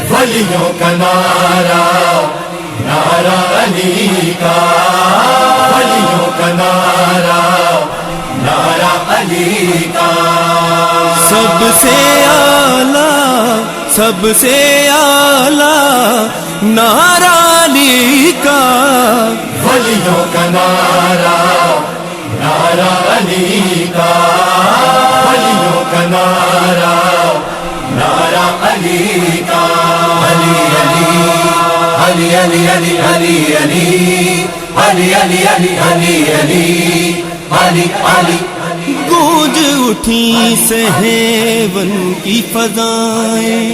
ولیوں کا نعرہ نعرہ علی کا، ولیوں کا نعرہ نعرہ علی کا، سب سے اعلیٰ سب سے اعلیٰ نعرہ علی کا، ولیوں کا نعرہ نعرہ علی کا، ولیوں کا نعرہ نعرہ علی کا، علی علی علی علی علی علی علی علی علی علی علی علی علی، گونج اٹھی سہیون کی فضائیں،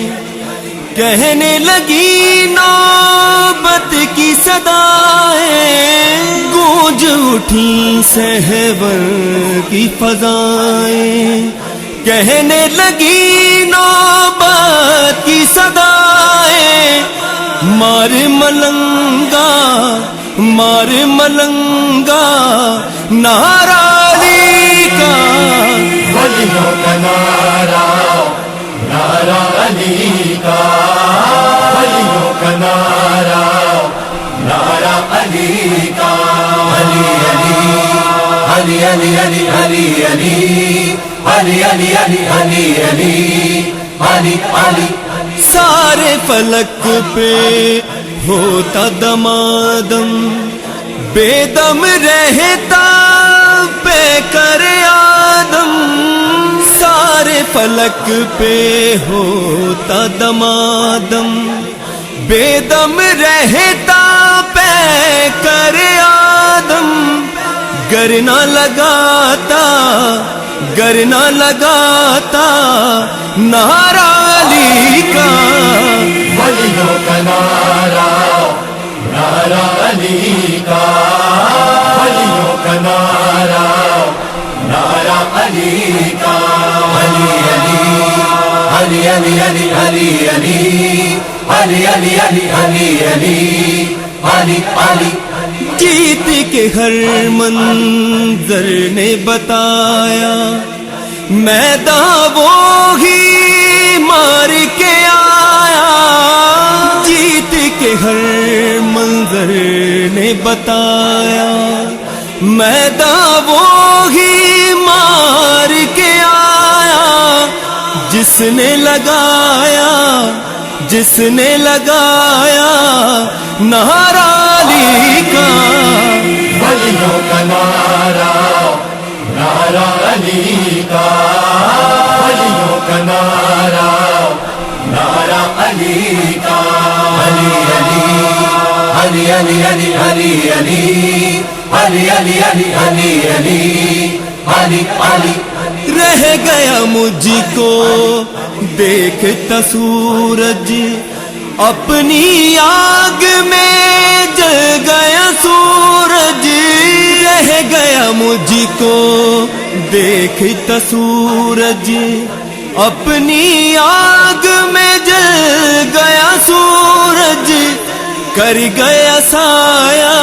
کہنے لگی نوبت کی صدائیں، گونج اٹھی سہیون کی فضائیں، کہنے لگی نوبت کی صدائیں، مار ملنگا مار ملنگا نعرہ علی کا، ولیوں کا نعرہ نعرہ علی کا، ولیوں کا نعرہ نعرہ علی کا، علی علی علی علی علی علی علی علی علی علی علی علی علی، سارے فلک پہ ہوتا دمادم، بے دم رہتا پہ کر آدم، سارے فلک پہ ہوتا دمادم، بے دم رہتا پہ کر آدم، گر نہ لگاتا گر نہ لگاتا نعرہ علی کا، ولیوں کا نعرہ نعرہ علی کا، ولیوں کا نعرہ نعرہ علی کا، علی علی علی علی علی علی علی علی علی علی علی علی علی، جیت کے ہر منظر نے بتایا، میدان وہی مار کے آیا، جیت کے ہر منظر نے بتایا، میدان وہی مار کے آیا، جس نے لگایا نعرہ علی کا، ولیوں کا نعرہ نعرہ علی کا، ولیوں کا نعرہ نعرہ علی کا، علی علی علی علی علی علی علی علی علی علی علی علی علی، رہ گیا مجھ کو دیکھتا سورج، اپنی آگ میں جل گیا سورج، رہ گیا مجھ کو دیکھتا سورج، اپنی آگ میں جل گیا سورج، کر گیا سایہ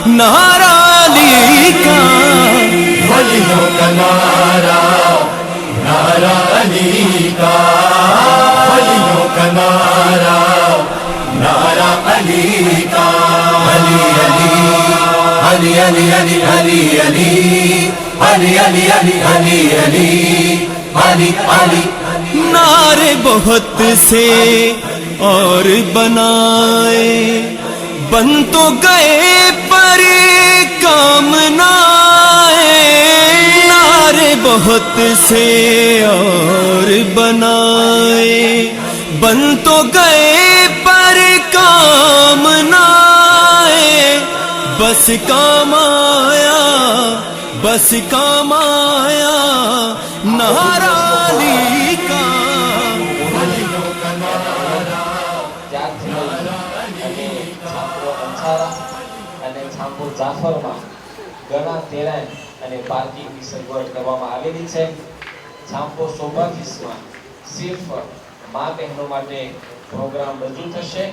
نعرہ علی کا، ولیوں کا نعرہ نعرہ علی کا، ولیوں کا نعرہ نعرہ علی کا، علی علی علی علی علی علی علی علی علی علی علی علی علی، نعرے بہت سے اور بنائے، بن تو گئے پر کام نہ آئے، نعرے بہت سے اور بنائے، بن تو گئے پر کام نہ آئے، بس کام آیا نعرہ علی کا، ولیوں کا نعرہ અને છાંપુ જાફરમાં ઘણા તેરાય અને પાર્કિંગની સગવડ કરવામાં આવેલી છે। છાંપો સૌભાગ્યમાં સિર્ફ મા બહેનો માટે પ્રોગ્રામ રજૂ થશે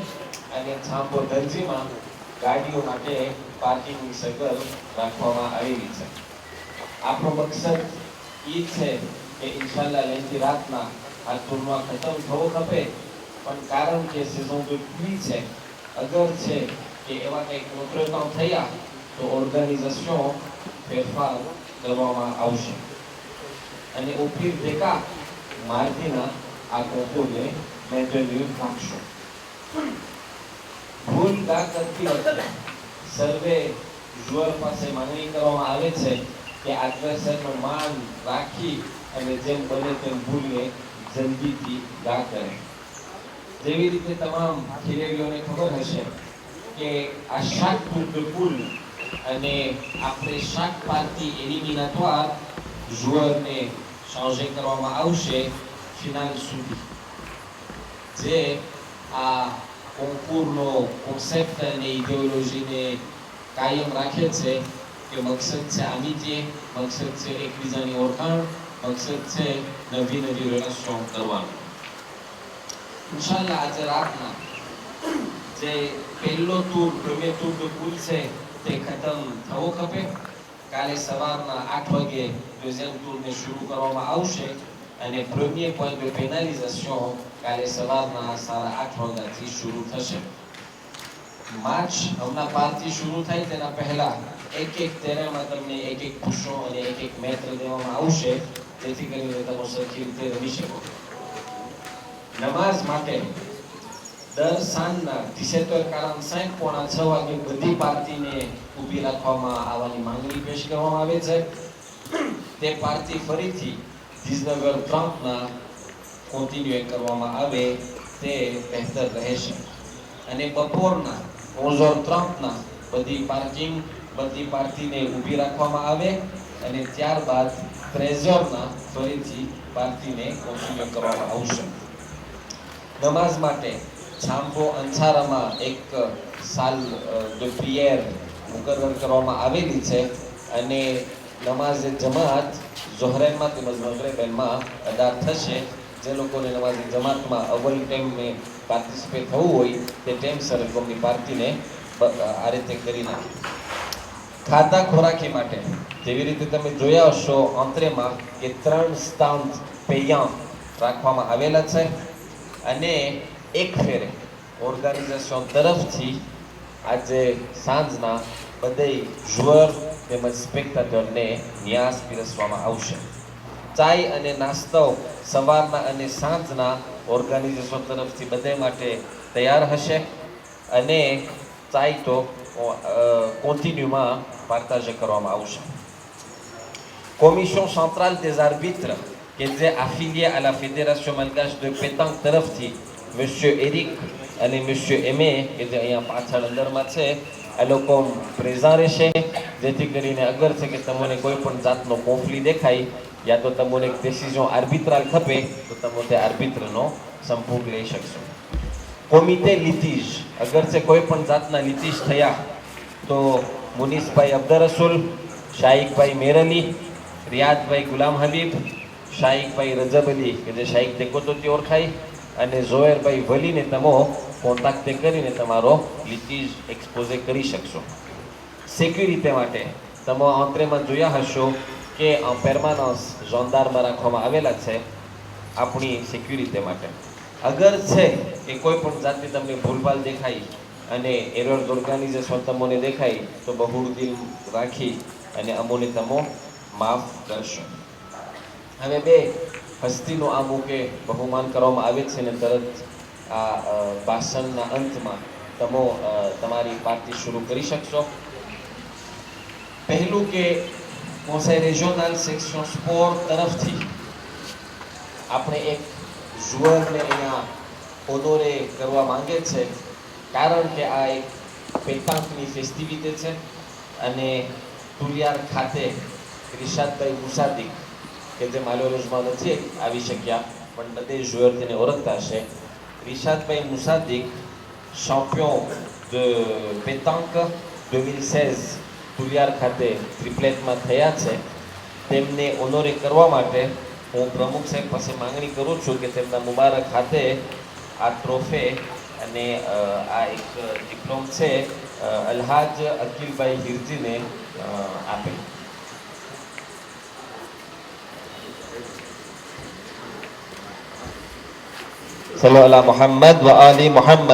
અને છાંપો દરજીમાં ગાડીઓ માટે પાર્કિંગની સગવડ રાખવામાં આવેલી છે. આપણો મકસદ એ છે કે ઇન્શાલ્લાહ લેન્થી રાતના આ ટૂરમાં ખતમ થવો ખપે, પણ કારણ કે સેઝન de pluie છે, અગર છે કે એવા કંઈક કોન્ટ્રેક્ટો થયા તો ઓર્ગેનાઇઝેશન ફેરફાર કરવામાં આવશે અને ઉપરી દેકા માર્ગીના આ કોન્ટ્રેક્ટને મેન્ટેન રાખશો. ભૂલ ના કરતી વખતે સર્વે જુઅર પાસે માંગણી કરવામાં આવે છે કે એડ્રેસરનો માન રાખી અને જેમ બને તેમ ભૂલને જલ્દીથી ના કરે. જેવી રીતે તમામ ખેલાડીઓને ખબર હશે કે આ શાક પુલ અને આપણે શાક પાર્ટી એલિમિનાtoire જુઅરને ચાર્જે કરવામાં આવશે ફિનાલ સુધી. જે આ કોન્કુરનો કોન્સેપ્ટ અને ઇડિયોલોજીને કાયમ રાખે છે કે મકસદ છે આમિત્ય, મકસદ છે એકબીજાની ઓળખાણ, મકસદ છે નવી નવી રિલેશન કરવાનું. ઇન્શાલ્લાહ આજે રાતના જે પહેલો પ્રીમિયર ટૂર de poule છે તે ખતમ થવો ખપે. કાલે સવારના 8 વાગે deuxième tourને શરૂ કરવામાં આવશે અને premier point de pénalisation કાલે સવારના 8:30 વાગ્યાથી શરૂ થશે. માર્ચ હમણાં 5 થી શરૂ થાય તેના પહેલા એક તેરામાં તમને એક પુષો અને એક મેત્ર દેવામાં આવશે, જેથી કરીને તમે સરખી રીતે રમી શકો. નમાઝ માટે દર સાંજના 17:45 પોણા 6 વાગે બધી પાર્ટીને ઊભી રાખવામાં આવવાની માંગણી પેશ કરવામાં આવે છે. તે પાર્ટી ફરીથી 19:30 કોન્ટિન્યુ કરવામાં આવે તે બહેતર રહેશે અને બપોરના 11:30 બધી પાર્ટીને ઊભી રાખવામાં આવે અને ત્યારબાદ 13 ફરીથી પાર્ટીને કોન્ટિન્યુ કરવામાં આવશે. નમાઝ માટે છાંભો અંસારામાં એક સાલ de prière મુકર્રર કરવામાં આવેલી છે અને નમાઝે જમાત ઝોહરેનમાં તેમજ મગરિબમાં અદા થશે. જે લોકોને નમાઝે જમાતમાં અવ્વલ ટાઈમે પાર્ટિસિપેટ થવું હોય તે ટાઈમસર કોમની પાર્ટીને આ રીતે કરી નાખે. ખાધા ખોરાકી માટે જેવી રીતે તમે જોયા હશો અંતરેમાં કે 3 સ્ટાન્ડ પેયન્ટ રાખવામાં આવેલા છે અને એક ફેરે ઓર્ગેનાઇઝેશન તરફથી આજે સાંજના બધે જુઅર તેમજ સ્પેક્ટેટરને ન્યાસ પીરસવામાં આવશે. ચાય અને નાસ્તો સવારના અને સાંજના ઓર્ગેનાઇઝેશન તરફથી બધે માટે તૈયાર હશે અને ચાય તો કોન્ટિન્યુમાં પાર્ટાજ કરવામાં આવશે. કોમિશન સેન્ટ્રલ des arbitres કે જે affilié à la fédération malgache de pétanque તરફથી monsieur Eric અને monsieur Aimé કે જે અહીંયા પાછળ અંદરમાં છે આ લોકો પ્રેઝન્ટ રહેશે, જેથી કરીને અગર છે કે તમને કોઈ પણ જાતનો કોન્ફ્લિક્ટ દેખાય યા તો તમને એક ડિસિઝન આર્બિટ્રાલ ખપે તો તમે તે આર્બિટ્રનો સંપર્ક લઈ શકશો. કોમિટે લિટીજ અગર છે કોઈ પણ જાતના લિટીજ થયા તો મુનીસભાઈ અબ્દર રસુલ, શાહિકભાઈ મેરલી, રિયાદભાઈ ગુલામ હબીબ, શાહિકભાઈ રજબ અલી કે જે શાહિક દેકોતોથી ઓળખાય અને ઝોહેરભાઈ વલીને તમે કોન્ટેક્ટ કરીને તમારો લિટીજ એક્સપોઝે કરી શકશો. સિક્યુરિટી માટે તમે અંતરેમાં જોયા હશો કે પેર્માનન્સ જોનદારમાં રાખવામાં આવેલા છે આપણી સિક્યુરિટી માટે. અગર છે કે કોઈ પણ જાતની તમને ભૂલભાલ દેખાય અને એરર ઓર્ગેનાઇઝેશન તમને દેખાય તો બહુ દિલ રાખી અને અમોને તમે માફ કરશો. હવે બે હસ્તીનું આ મૂકે બહુમાન કરવામાં આવે છે ને તરત આ ભાષણના અંતમાં તમે તમારી પાર્ટી શરૂ કરી શકશો. પહેલું કે conseil régional section sport તરફથી આપણે એક જુઅરને અહીંયા ઓનોરે કરવા માંગે છે, કારણ કે આ એક પેતાંકની ફેસ્ટિવિટી છે અને તુલિયાર ખાતે રિશાદભાઈ મુસાદિક કે જે માલોરજમાં નથી આવી શક્યા પણ બધે જુઅર તેને ઓળખતા હશે. રિશાદભાઈ મુસાદિક ચેમ્પિયન de pétanque 2016 તુલિયાર ખાતે ટ્રિપ્લેટમાં થયા છે. તેમને ઓનોરે કરવા માટે હું પ્રમુખ સાહેબ પાસે માંગણી કરું છું કે તેમના મુબારક ખાતે આ ટ્રોફે અને આ એક ડિપ્લોમ છે અલ્હાજ અકીલભાઈ હિરજીને આપે. સલ્લો અલા મુહમ્મદ વ આલી મુહમ્મદ.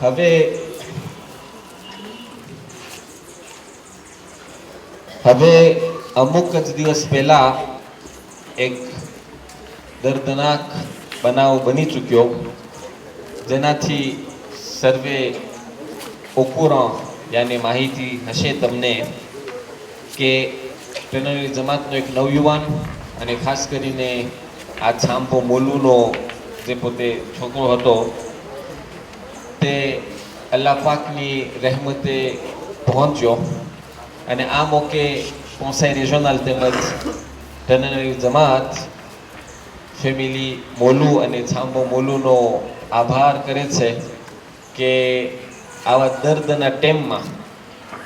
હવે અમુક જ દિવસ પહેલા એક દર્દનાક બનાવ બની ચૂક્યો, જેનાથી સર્વે ઓકુરા યાની માહિતી હશે તમને કે ટ્રેનરી જમાતનો એક નવયુવાન અને ખાસ કરીને આ છાંપો મોલુનો જે પોતે છોકરો હતો તે અલ્લાહ પાકની રહેમતે પહોંચ્યો અને આ મોકે કોન્સાઈ રિજનલ તેમજ ટ્રેનરી જમાત ફેમિલી મોલુ અને છાંબો મોલુનો આભાર કરે છે કે આવા દર્દના ટાઈમમાં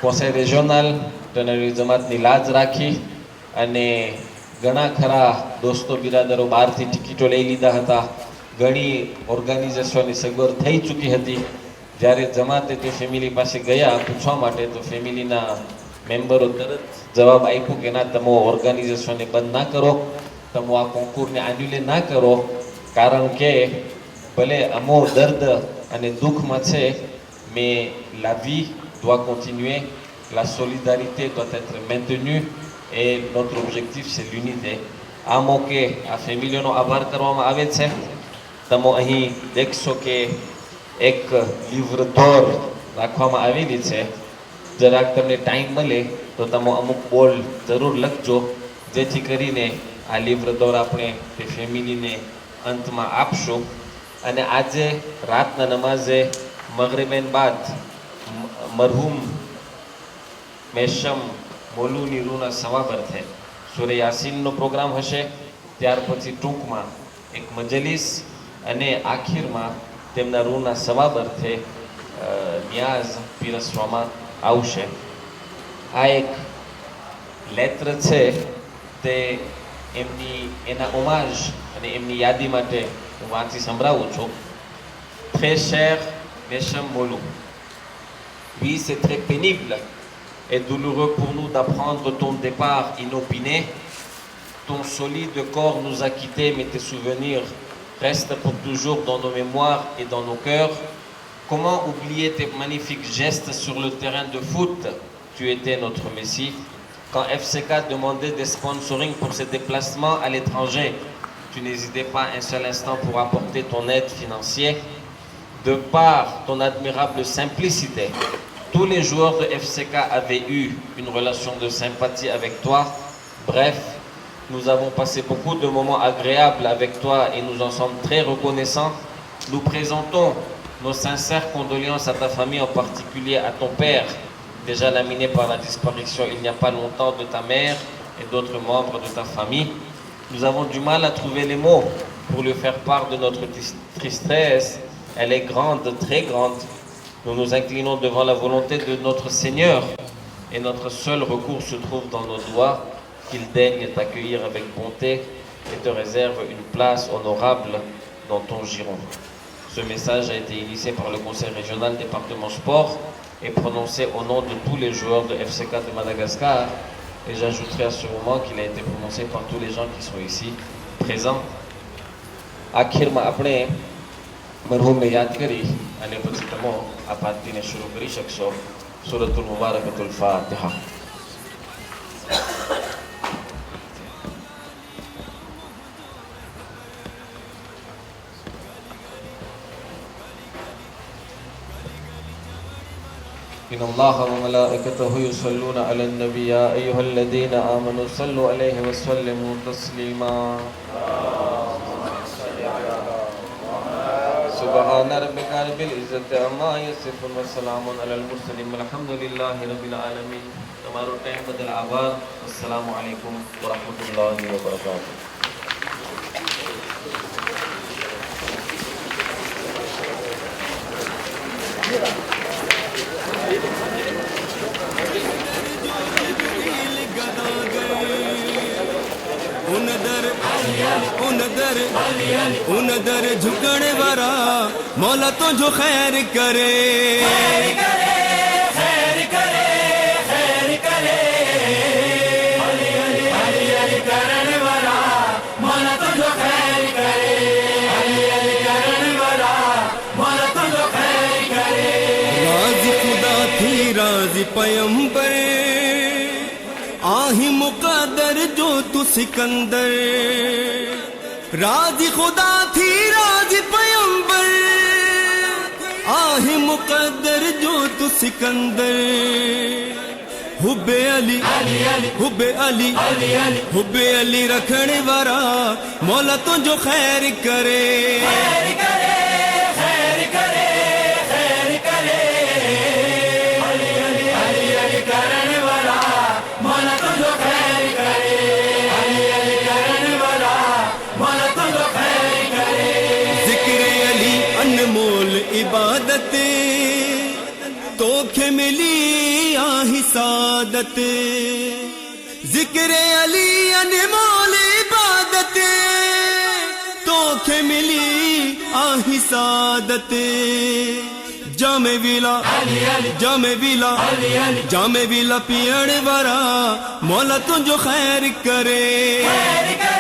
કોન્સાઈ રિજનલ ટ્રેનરી જમાતની લાજ રાખી અને ઘણા ખરા દોસ્તો બિરાદરો બહારથી ટિકિટો લઈ લીધા હતા. ઘણી ઓર્ગેનાઇઝેશનની સગવડ થઈ ચૂકી હતી. જ્યારે જમાતે તે ફેમિલી પાસે ગયા પૂછવા માટે તો ફેમિલીના મેમ્બરો તરત જવાબ આપ્યો કે ના, તમે ઓર્ગેનાઇઝેશનને બંધ ના કરો, તમે આ કોન્કુરને આન્યુલે ના કરો, કારણ કે ભલે અમો દર્દ અને દુઃખમાં છે, mais la vie doit continuer, la solidarité doit être maintenue et notre objectif c'est l'unité. આ મોકે આ ફેમિલીનો આભાર કરવામાં આવે છે. તમે અહીં દેખશો કે એક લીવર ધોર રાખવામાં આવેલી છે. જરાક તમને ટાઈમ મળે તો તમે અમુક બોલ જરૂર લખજો, જેથી કરીને આ લીવર દોર આપણે તે ફેમિલીને અંતમાં આપશું. અને આજે રાતના નમાઝે મગરિબેન બાદ મરહુમ મેશમ મોલુની રૂના સવાબર્થે સૂરે યાસીનનો પ્રોગ્રામ હશે. ત્યાર પછી ટૂંકમાં એક મજલિસ અને આખીરમાં તેમના રૂના સવાબર્થે ન્યાઝ પીરસવામાં આવશે. આ એક લેત્ર છે તે એના હોમાજ અને એમની યાદી માટે હું વાંચી સંભળાવું છું. Très cher Mesham Molou, oui, c'est très pénible et douloureux pour nous d'apprendre ton départ inopiné. Ton solide corps nous a quittés, mais tes souvenirs restent pour toujours dans nos mémoires et dans nos cœurs. Comment oublier tes magnifiques gestes sur le terrain de foot? Tu étais notre Messie. Quand FCK demandait des sponsoring pour ses déplacements à l'étranger, tu n'hésitais pas un seul instant pour apporter ton aide financière. De par ton admirable simplicité, tous les joueurs de FCK avaient eu une relation de sympathie avec toi. Bref, nous avons passé beaucoup de moments agréables avec toi et nous en sommes très reconnaissants. Nous présentons nos sincères condoléances à ta famille, en particulier à ton père, déjà laminé par la disparition il n'y a pas longtemps de ta mère et d'autres membres de ta famille. Nous avons du mal à trouver les mots pour lui faire part de notre tristesse. Elle est grande, très grande. Nous nous inclinons devant la volonté de notre Seigneur et notre seul recours se trouve dans nos doigts. Qu'il daigne t'accueillir avec bonté et te réserve une place honorable dans ton giron. Ce message a été initié par le Conseil régional département sport et prononcé au nom de tous les joueurs de FCK de Madagascar. Et j'ajouterai à ce moment qu'il a été prononcé par tous les gens qui sont ici présents. આખીરમાં આપણે મરહુમને યાદ કરી અને પછી તમે આ પાર્ટીને શરૂ કરી શકશો. સૂરતુલ મુબારકતુલ ફાતિહા. إن الله وملائكته يصلون على النبي يا أيها الذين آمنوا صلوا عليه وسلموا تسليما. سبحان ربك رب العزة عما يصفون وسلام على المرسلين والحمد لله رب العالمين. તમારો ટાઈમ બદલ આભાર. અસ્સલામુ અલૈકુમ વરહમતુલ્લાહિ વબરકાતુહુ. उन दर झुकण वारा मौला तो जो खैर करे राज़ी खुदा थी राज़ी पैगंबर आही मुक़द्दर जो तू सिकंदर राज़ी खुदा थी राज़ी पैगंबर आहे मुक़द्दर जो तू सिकंदर हुब्बे अली हुब्बे अली हुब्बे अली रखने वारा मौला तो जो खैर करे अनमोल इबादत तोखे मिली आही सादत जिक्र अली अनमोल इबादत तोखे मिली आही सादत जामे विला जामे विला पियण वारा मौला तुझो खैर करे